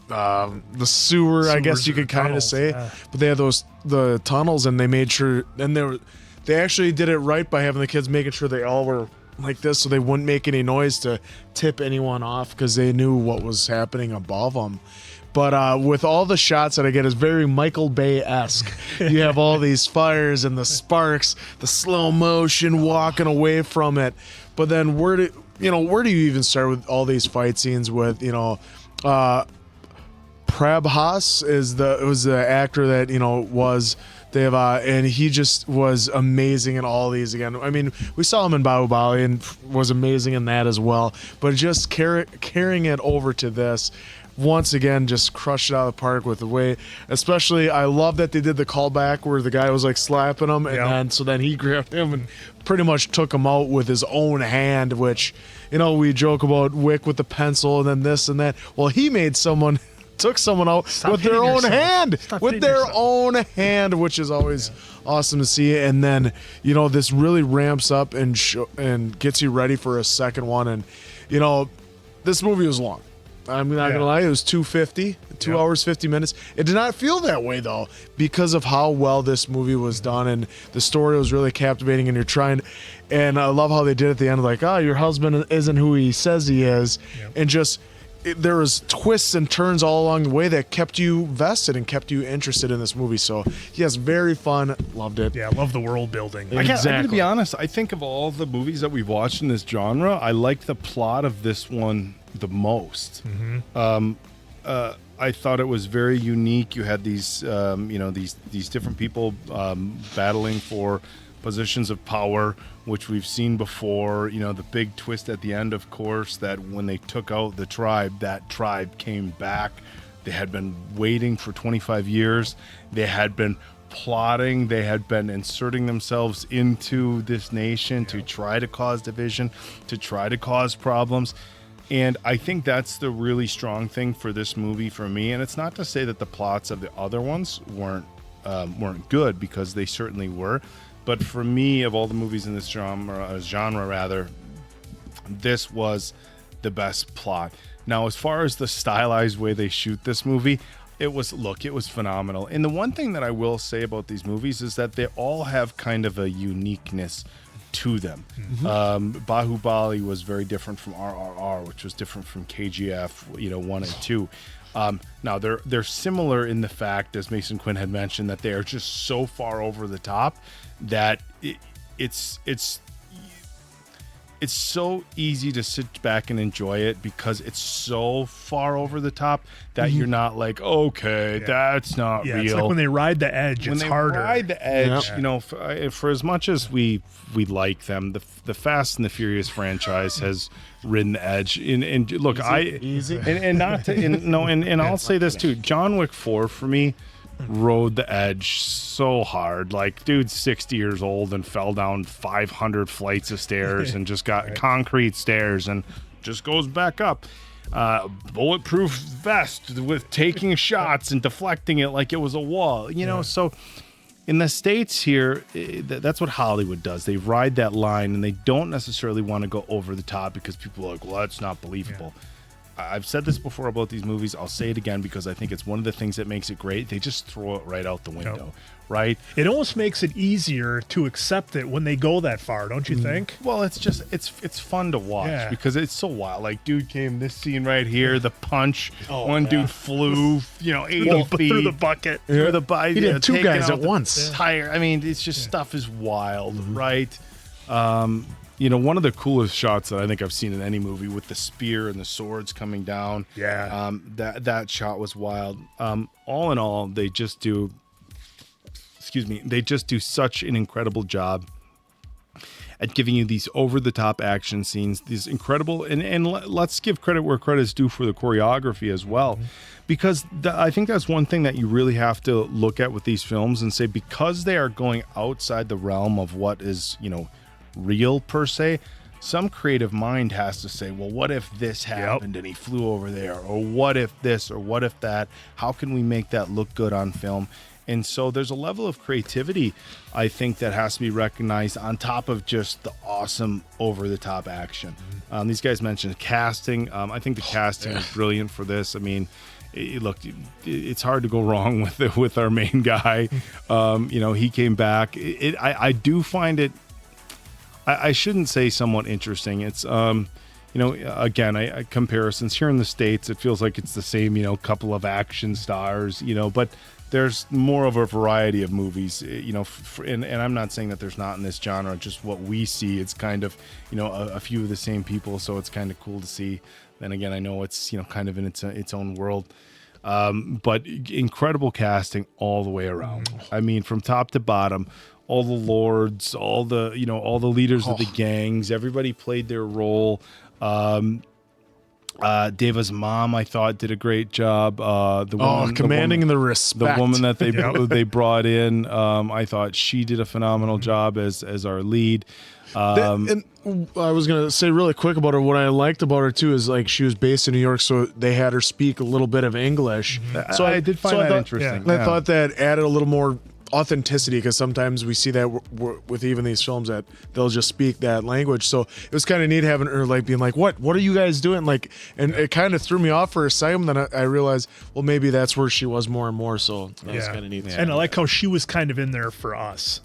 the sewer, I guess you could kind of say. Yeah. But they had the tunnels, and they made sure, and they actually did it right by having the kids making sure they all were like this, so they wouldn't make any noise to tip anyone off, because they knew what was happening above them. But with all the shots that I get, is very Michael Bay-esque. You have all these fires and the sparks, the slow motion walking away from it. But then where do you even start with all these fight scenes with, you know, Prabhas was the actor that, you know, was Deva, and he just was amazing in all these again. I mean, we saw him in Bahubali and was amazing in that as well, but just carrying it over to this, once again, just crushed it out of the park with the way, especially I love that they did the callback where the guy was like slapping him, and then he grabbed him and pretty much took him out with his own hand, which, you know, we joke about Wick with the pencil and then this and that. Well, he made someone took someone out with their own hand, which is always awesome to see. And then, this really ramps up and gets you ready for a second one. And, this movie was long. I'm not going to lie. It was 2 hours, 50 minutes. It did not feel that way, though, because of how well this movie was done. And the story was really captivating. And and I love how they did at the end, like, your husband isn't who he says he is. Yep. And just, there was twists and turns all along the way that kept you vested and kept you interested in this movie. So, yes, very fun. Loved it. Yeah, love the world building. Exactly. I got to be honest. I think of all the movies that we've watched in this genre, I like the plot of this one the most. I thought it was very unique. You had these, these different people battling for positions of power, which we've seen before. The big twist at the end, of course, that when they took out the tribe, that tribe came back. They had been waiting for 25 years. They had been plotting. They had been inserting themselves into this nation to try to cause division, to try to cause problems. And I think that's the really strong thing for this movie for me. And it's not to say that the plots of the other ones weren't good, because they certainly were. But for me, of all the movies in this genre, this was the best plot. Now, as far as the stylized way they shoot this movie, it was phenomenal. And the one thing that I will say about these movies is that they all have kind of a uniqueness to them. Bahubali was very different from RRR, which was different from KGF, 1 and 2. Now they're similar in the fact, as Mason Quinn had mentioned, that they are just so far over the top that it's so easy to sit back and enjoy it, because it's so far over the top that you're not like, okay, that's not real. It's like when they ride the edge, it's harder. When they ride the edge, for as much as we like them, the Fast and the Furious franchise has ridden the edge. And look, I'll say this too. John Wick 4 for me rode the edge so hard. Like, dude's 60 years old and fell down 500 flights of stairs and just got concrete stairs and just goes back up. Bulletproof vest with taking shots and deflecting it like it was a wall. So in the States here, that's what Hollywood does. They ride that line, and they don't necessarily want to go over the top, because people are like, well, that's not believable. I've said this before about these movies. I'll say it again, because I think it's one of the things that makes it great. They just throw it right out the window, right? It almost makes it easier to accept it when they go that far, don't you think? Well, it's just it's fun to watch because it's so wild. Like, dude came this scene right here, the punch. Dude flew, 80 feet through the bucket. Through the bucket. He did 2 guys at once. Tire. I mean, it's just stuff is wild, right? One of the coolest shots that I think I've seen in any movie, with the spear and the swords coming down. Yeah. That shot was wild. All in all, they just do such an incredible job at giving you these over-the-top action scenes, these incredible, and let's give credit where credit is due for the choreography as well. Because I think that's one thing that you really have to look at with these films and say, because they are going outside the realm of what is, real per se, some creative mind has to say, well, what if this happened and he flew over there, or what if this, or what if that? How can we make that look good on film? And so there's a level of creativity, I think, that has to be recognized on top of just the awesome over-the-top action. These guys mentioned casting. I think the casting is brilliant for this. I mean, look, it's hard to go wrong with our main guy. He came back. I do find it, I shouldn't say somewhat interesting. It's, again, comparisons here in the States, it feels like it's the same, couple of action stars, but there's more of a variety of movies, and I'm not saying that there's not in this genre, just what we see. It's kind of, a few of the same people, so it's kind of cool to see. Then again, I know it's, kind of in its own world. But incredible casting all the way around. I mean, from top to bottom, all the lords, all the leaders of the gangs, everybody played their role. Deva's mom, I thought, did a great job. The woman, commanding the respect. The woman that they brought in, I thought she did a phenomenal job as our lead. And I was gonna say really quick about her. What I liked about her too is like she was based in New York, so they had her speak a little bit of English. So I did find that interesting. I thought that added a little more authenticity, because sometimes we see that with even these films that they'll just speak that language. So it was kind of neat having her like being like, what are you guys doing? Like, and it kind of threw me off for a second. Then I realized, well, maybe that's where she was more and more. So that was kind of neat. And I like how she was kind of in there for us.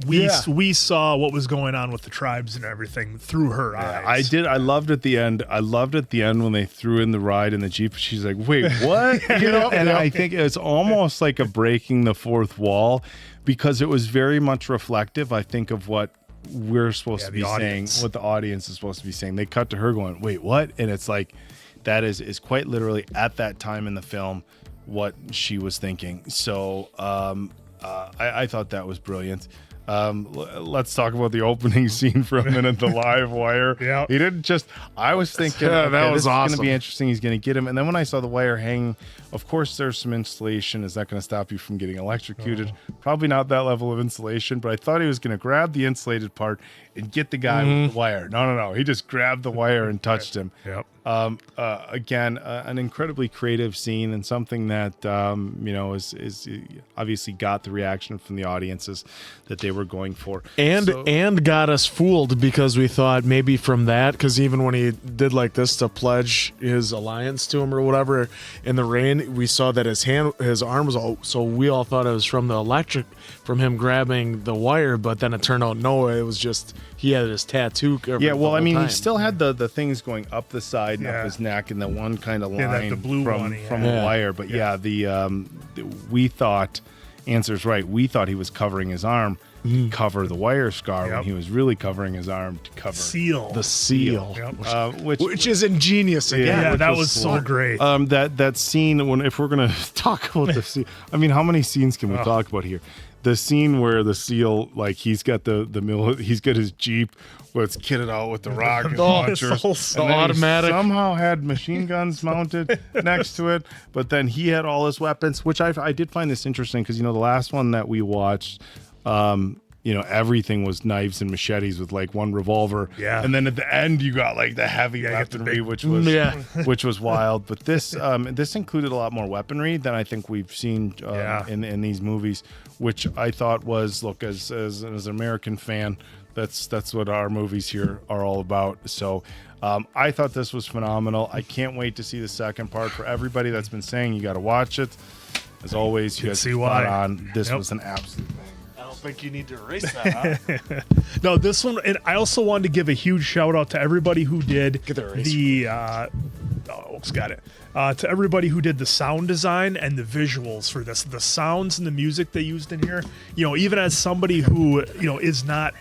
We saw what was going on with the tribes and everything through her eyes. I loved at the end. I loved at the end when they threw in the ride in the Jeep. She's like, wait, what? And I think it's almost like a breaking the fourth wall, because it was very much reflective, I think, of what we're supposed to be saying, what the audience is supposed to be saying. They cut to her going, wait, what? And it's like, that is quite literally at that time in the film what she was thinking. So I thought that was brilliant. Let's talk about the opening scene for a minute, the live wire. Yeah. He didn't just, I was thinking, that was this is awesome. going to be interesting. He's going to get him. And then when I saw the wire hanging, of course, there's some insulation. Is that going to stop you from getting electrocuted? Probably not that level of insulation, but I thought he was going to grab the insulated part and get the guy with the wire. No. He just grabbed the wire and touched him. Yep. Again, an incredibly creative scene, and something that is obviously got the reaction from the audiences that they were going for, and got us fooled, because we thought maybe from that, because even when he did like this to pledge his alliance to him or whatever in the rain, we saw that his arm was all, so we all thought it was from the electric, from him grabbing the wire, but then it turned out no, it was just he had his tattoo covered. Yeah, well, I mean, time. he still had the things going up the side and up his neck, and the one kind of line the blue from the wire. But we thought, answer's right, we thought he was covering his arm to cover the wire scar, when he was really covering his arm to cover the seal. Yep. Which is ingenious again. Yeah, that was so great. That scene, if we're gonna talk about the scene, I mean, how many scenes can we talk about here? The scene where the seal, like, he's got he's got his Jeep where it's kitted out with the rocket launchers. The automatic. Somehow had machine guns mounted next to it, but then he had all his weapons, which I did find this interesting, because the last one that we watched, everything was knives and machetes with like one revolver. Yeah. And then at the end you got like the heavy weaponry, which was wild. But this included a lot more weaponry than I think we've seen in these movies, which I thought was, look, as an American fan, that's what our movies here are all about. So I thought this was phenomenal. I can't wait to see the second part. For everybody that's been saying you got to watch it, as always, you guys see why. on. This was an absolute thing. I don't think you need to erase that. Huh? No, this one, and I also wanted to give a huge shout out to everybody who did to everybody who did the sound design and the visuals for this, the sounds and the music they used in here. Even as somebody who is not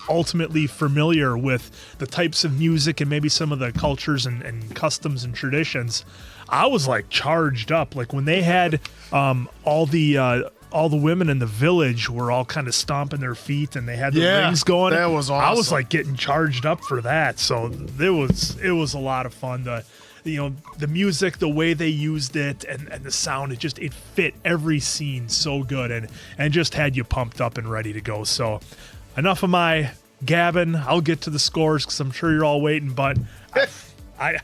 ultimately familiar with the types of music and maybe some of the cultures and customs and traditions, I was like charged up. Like when they had all the women in the village were all kind of stomping their feet and they had the rings going. That was awesome. I was like getting charged up for that. So it was a lot of fun. The music, the way they used it, and the sound, it fit every scene so good and just had you pumped up and ready to go. So enough of my gabbing. I'll get to the scores because I'm sure you're all waiting, but I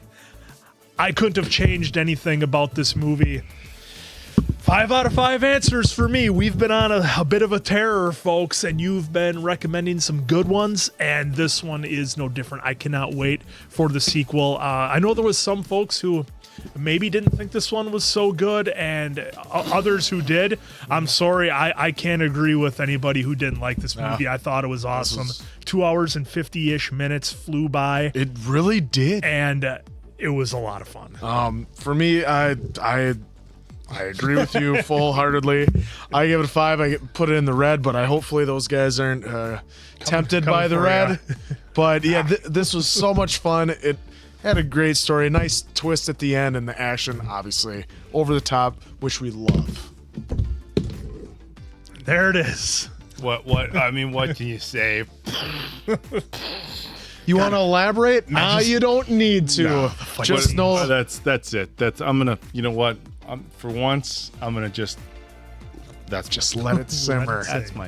couldn't have changed anything about this movie. 5 out of 5 answers for me. We've been on a bit of a tear, folks, and you've been recommending some good ones, and this one is no different. I cannot wait for the sequel. I know there was some folks who maybe didn't think this one was so good, and others who did. I'm sorry, I can't agree with anybody who didn't like this movie. I thought it was awesome. 2 hours and 50-ish minutes flew by. It really did. And it was a lot of fun. For me, I agree with you full-heartedly. I give it a 5. I put it in the red, but hopefully those guys aren't tempted by the red. But yeah, this was so much fun. It had a great story, a nice twist at the end, and the action, obviously, over the top, which we love. There it is. What can you say? You want to elaborate? Nah, you don't need to. No, just know that's it. I'm gonna. You know what? For once, I'm gonna just. That's just let it simmer. That's my.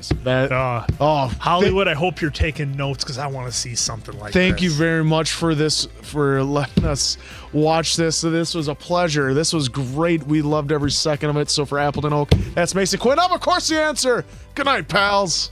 Hollywood, I hope you're taking notes because I want to see something like Thank this. you very much for this, for letting us watch this. So this was a pleasure. This was great. We loved every second of it. So for Appleton Oak, that's Mason Quinn. I'm, of course, the answer. Good night, pals.